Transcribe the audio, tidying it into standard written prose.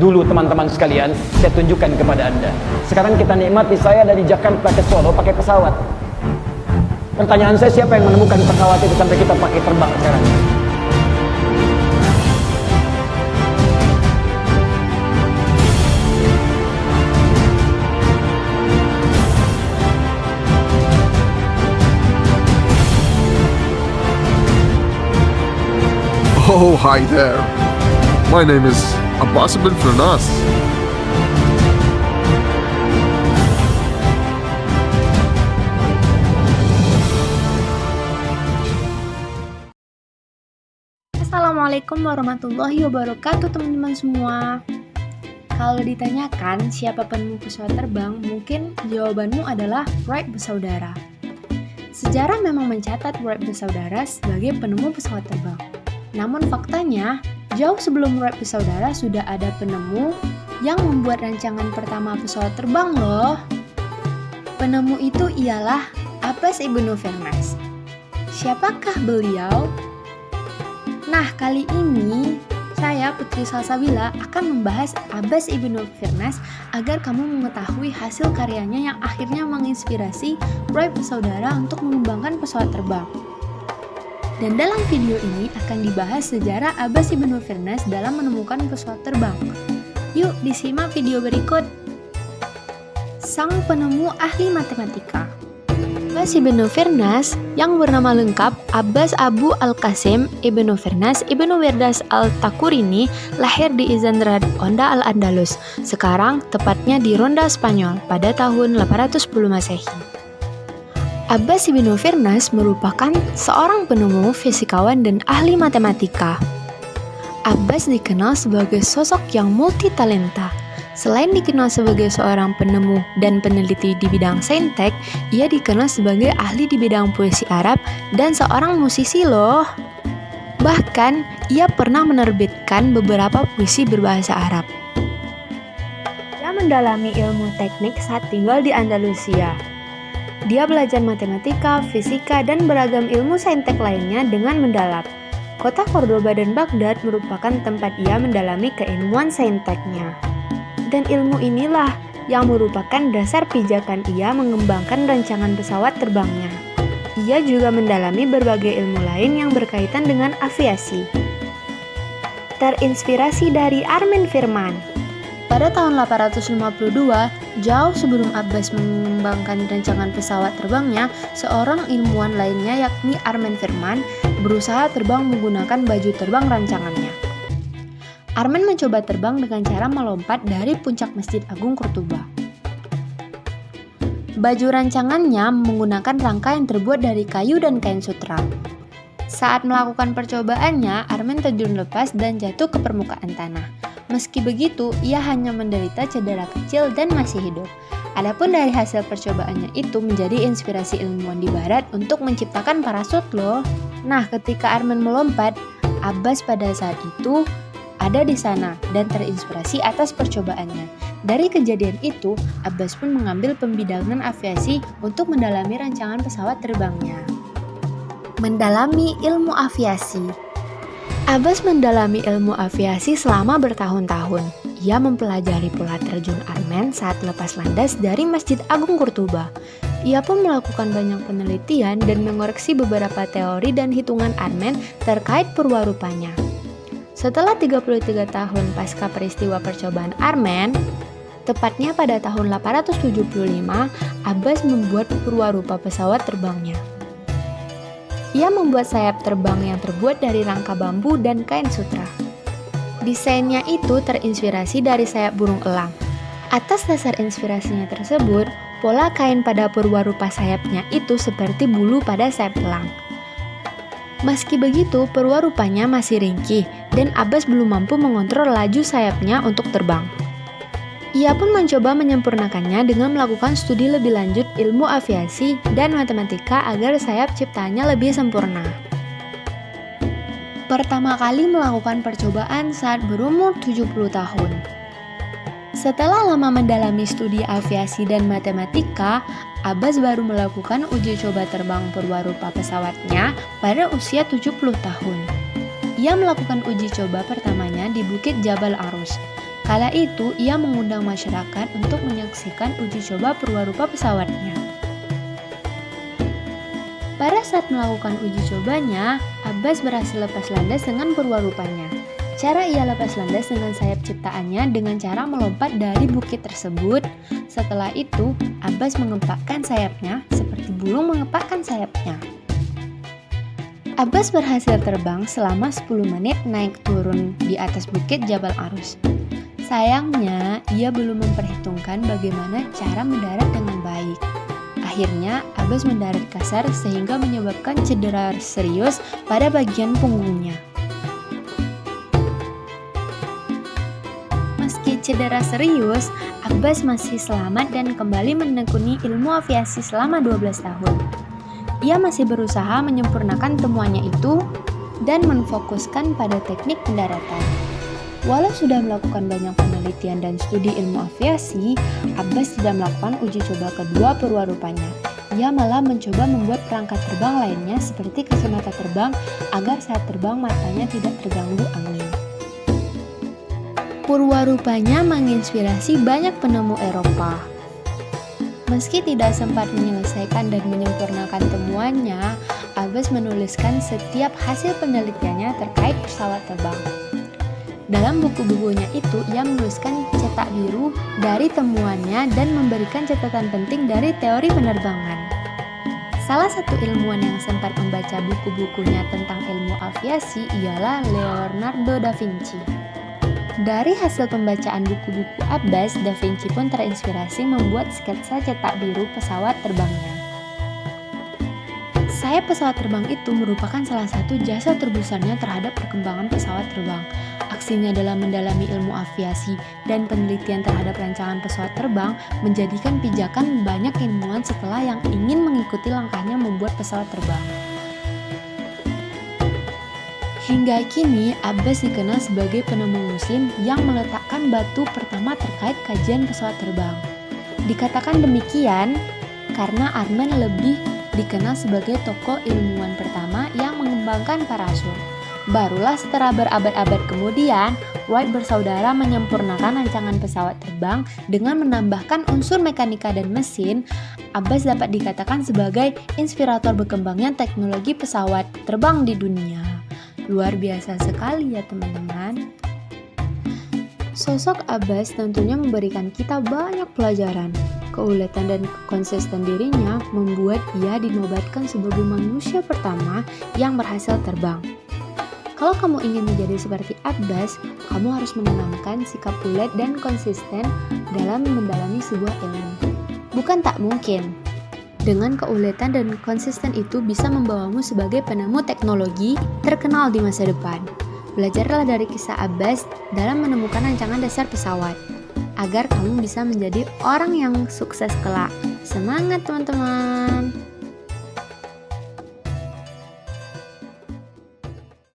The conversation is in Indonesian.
Dulu teman-teman sekalian, saya tunjukkan kepada Anda. Sekarang kita nikmati saya dari Jakarta ke Solo pakai pesawat. Pertanyaan saya, siapa yang menemukan pesawat itu sampai kita pakai terbang sekarang? Oh, hi there. My name is Abbas bin Firnas. Assalamualaikum warahmatullahi wabarakatuh teman-teman semua. Kalau ditanyakan siapa penemu pesawat terbang, mungkin jawabanmu adalah Wright bersaudara. Sejarah memang mencatat Wright bersaudara sebagai penemu pesawat terbang. Namun faktanya, jauh sebelum Wright bersaudara sudah ada penemu yang membuat rancangan pertama pesawat terbang loh. Penemu itu ialah Abbas ibnu Firnas. Siapakah beliau? Nah, kali ini saya, Putri Salsabila, akan membahas Abbas ibnu Firnas agar kamu mengetahui hasil karyanya yang akhirnya menginspirasi Wright bersaudara untuk mengembangkan pesawat terbang. Dan dalam video ini akan dibahas sejarah Abbas ibnu Firnas dalam menemukan pesawat terbang. Yuk disimak video berikut. Sang penemu ahli matematika. Abbas ibnu Firnas yang bernama lengkap Abbas Abu Al-Qasim ibnu Firnas ibnu Wirdas Al-Takurini lahir di Izandra Onda Al-Andalus, sekarang tepatnya di Ronda Spanyol pada tahun 810 Masehi. Abbas ibnu Firnas merupakan seorang penemu, fisikawan, dan ahli matematika. Abbas dikenal sebagai sosok yang multitalenta. Selain dikenal sebagai seorang penemu dan peneliti di bidang saintek, ia dikenal sebagai ahli di bidang puisi Arab dan seorang musisi loh. Bahkan, ia pernah menerbitkan beberapa puisi berbahasa Arab. Ia mendalami ilmu teknik saat tinggal di Andalusia. Dia belajar matematika, fisika, dan beragam ilmu saintek lainnya dengan mendalam. Kota Cordoba dan Baghdad merupakan tempat ia mendalami keilmuan sainteknya. Dan ilmu inilah yang merupakan dasar pijakan ia mengembangkan rancangan pesawat terbangnya. Ia juga mendalami berbagai ilmu lain yang berkaitan dengan aviasi. Terinspirasi dari Armin Firman. Pada tahun 852, jauh sebelum Abbas mengembangkan rancangan pesawat terbangnya, seorang ilmuwan lainnya yakni Armin Firman berusaha terbang menggunakan baju terbang rancangannya. Armin mencoba terbang dengan cara melompat dari puncak Masjid Agung Kurtuba. Baju rancangannya menggunakan rangka yang terbuat dari kayu dan kain sutra. Saat melakukan percobaannya, Armin terjun lepas dan jatuh ke permukaan tanah. Meski begitu, ia hanya menderita cedera kecil dan masih hidup. Adapun dari hasil percobaannya itu menjadi inspirasi ilmuwan di barat untuk menciptakan parasut loh. Nah, ketika Armin melompat, Abbas pada saat itu ada di sana dan terinspirasi atas percobaannya. Dari kejadian itu, Abbas pun mengambil pembidangan aviasi untuk mendalami rancangan pesawat terbangnya. Mendalami ilmu aviasi. Abbas mendalami ilmu aviasi selama bertahun-tahun. Ia mempelajari pola terjun Armin saat lepas landas dari Masjid Agung Kurtuba. Ia pun melakukan banyak penelitian dan mengoreksi beberapa teori dan hitungan Armin terkait perwarupanya. Setelah 33 tahun pasca peristiwa percobaan Armin, tepatnya pada tahun 875, Abbas membuat perwarupa pesawat terbangnya. Ia membuat sayap terbang yang terbuat dari rangka bambu dan kain sutra. Desainnya itu terinspirasi dari sayap burung elang. Atas dasar inspirasinya tersebut, pola kain pada perwarupa sayapnya itu seperti bulu pada sayap elang. Meski begitu, perwarupanya masih ringkih dan Abbas belum mampu mengontrol laju sayapnya untuk terbang. Ia pun mencoba menyempurnakannya dengan melakukan studi lebih lanjut ilmu aviasi dan matematika agar sayap ciptaannya lebih sempurna. Pertama kali melakukan percobaan saat berumur 70 tahun. Setelah lama mendalami studi aviasi dan matematika, Abbas baru melakukan uji coba terbang perwarupa pesawatnya pada usia 70 tahun. Ia melakukan uji coba pertamanya di Bukit Jabal Arus. Kala itu, ia mengundang masyarakat untuk menyaksikan uji coba perwarupa pesawatnya. Pada saat melakukan uji cobanya, Abbas berhasil lepas landas dengan perwarupanya. Cara ia lepas landas dengan sayap ciptaannya dengan cara melompat dari bukit tersebut. Setelah itu, Abbas mengepakkan sayapnya seperti burung mengepakkan sayapnya. Abbas berhasil terbang selama 10 menit naik turun di atas bukit Jabal Arus. Sayangnya, ia belum memperhitungkan bagaimana cara mendarat dengan baik. Akhirnya, Abbas mendarat kasar sehingga menyebabkan cedera serius pada bagian punggungnya. Meski cedera serius, Abbas masih selamat dan kembali menekuni ilmu aviasi selama 12 tahun. Ia masih berusaha menyempurnakan temuannya itu dan menfokuskan pada teknik pendaratan. Walau sudah melakukan banyak penelitian dan studi ilmu aviasi, Abbas tidak melakukan uji coba kedua perwarupanya. Ia malah mencoba membuat perangkat terbang lainnya seperti kacamata terbang agar saat terbang matanya tidak terganggu angin. Perwarupanya menginspirasi banyak penemu Eropa. Meski tidak sempat menyelesaikan dan menyempurnakan temuannya, Abbas menuliskan setiap hasil penelitiannya terkait pesawat terbang. Dalam buku-bukunya itu, ia menuliskan cetak biru dari temuannya dan memberikan catatan penting dari teori penerbangan. Salah satu ilmuwan yang sempat membaca buku-bukunya tentang ilmu aviasi ialah Leonardo da Vinci. Dari hasil pembacaan buku-buku Abbas, da Vinci pun terinspirasi membuat sketsa cetak biru pesawat terbangnya. Sayap pesawat terbang itu merupakan salah satu jasa terbesarnya terhadap perkembangan pesawat terbang. Aksinya dalam mendalami ilmu aviasi dan penelitian terhadap rancangan pesawat terbang menjadikan pijakan banyak ilmuwan setelah yang ingin mengikuti langkahnya membuat pesawat terbang. Hingga kini, Abbas dikenal sebagai penemu Muslim yang meletakkan batu pertama terkait kajian pesawat terbang. Dikatakan demikian karena Arman lebih dikenal sebagai tokoh ilmuwan pertama yang mengembangkan parasut. Barulah setelah berabad-abad kemudian, Wright bersaudara menyempurnakan rancangan pesawat terbang dengan menambahkan unsur mekanika dan mesin. Abbas dapat dikatakan sebagai inspirator berkembangnya teknologi pesawat terbang di dunia. Luar biasa sekali ya teman-teman. Sosok Abbas tentunya memberikan kita banyak pelajaran. Keuletan dan konsisten dirinya membuat ia dinobatkan sebagai manusia pertama yang berhasil terbang. Kalau kamu ingin menjadi seperti Abbas, kamu harus menanamkan sikap ulet dan konsisten dalam mendalami sebuah ilmu. Bukan tak mungkin. Dengan keuletan dan konsisten itu bisa membawamu sebagai penemu teknologi terkenal di masa depan. Belajarlah dari kisah Abbas dalam menemukan rancangan dasar pesawat, agar kamu bisa menjadi orang yang sukses kelak. Semangat teman-teman!